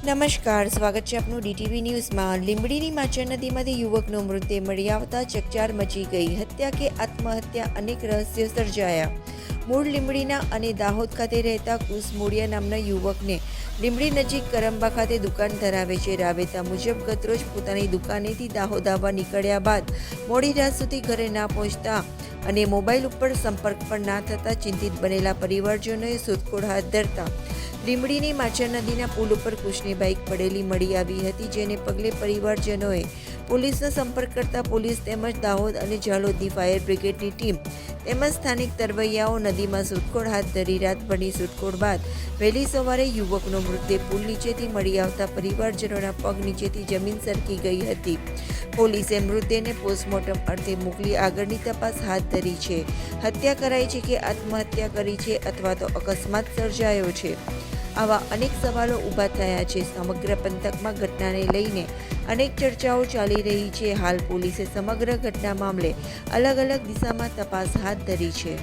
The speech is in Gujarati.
નમસ્કાર, સ્વાગત છે આપનું ડીટીવી ન્યૂઝમાં। લીંબડીની માચર નદીમાંથી યુવકનો મૃતદેહ મળી આવતા ચકચાર મચી ગઈ। હત્યા કે આત્મહત્યા, અનેક રહસ્યો સર્જાયા। મૂળ લીંબડીના અને દાહોદ ખાતે રહેતા કુશ મોડિયા નામના યુવકને લીંબડી નજીક કરંબા ખાતે દુકાન ધરાવે છે। રાબેતા મુજબ ગતરોજ પોતાની દુકાનેથી દાહોદ આવવા નીકળ્યા બાદ મોડી રાત સુધી ઘરે ના પહોંચતા અને મોબાઈલ ઉપર સંપર્ક પણ ના થતા ચિંતિત બનેલા પરિવારજનોએ શોધખોળ હાથ ધરતા લીંબડીની માચર નદીના પુલ ઉપર કુશની બાઇક પડેલી મળી આવી હતી, જેને પગલે પરિવારજનોએ પોલીસનો સંપર્ક કરતા પોલીસ તેમજ દાહોદ અને ઝાલોદની ફાયર બ્રિગેડની ટીમ તેમજ સ્થાનિક તરવૈયાઓ નદીમાં શોધખોળ હાથ ધરી રાતભરની શોધખોળ બાદ વહેલી સવારે યુવકનો મૃતદેહ પુલ નીચેથી મળી આવતા પરિવારજનોના પગ નીચેથી જમીન સરકી ગઈ હતી। પોલીસે મૃતદેહને પોસ્ટમોર્ટમ અર્થે મોકલી આગળની તપાસ હાથ ધરી છે। હત્યા કરાઈ છે કે આત્મહત્યા કરી છે અથવા તો અકસ્માત સર્જાયો છે, આવા અનેક સવાલો ઊભા થયા છે। સમગ્ર પંથકમાં ઘટનાને લઈને અનેક ચર્ચાઓ ચાલી રહી છે। હાલ પોલીસે સમગ્ર ઘટના મામલે અલગ અલગ દિશામાં તપાસ હાથ ધરી છે।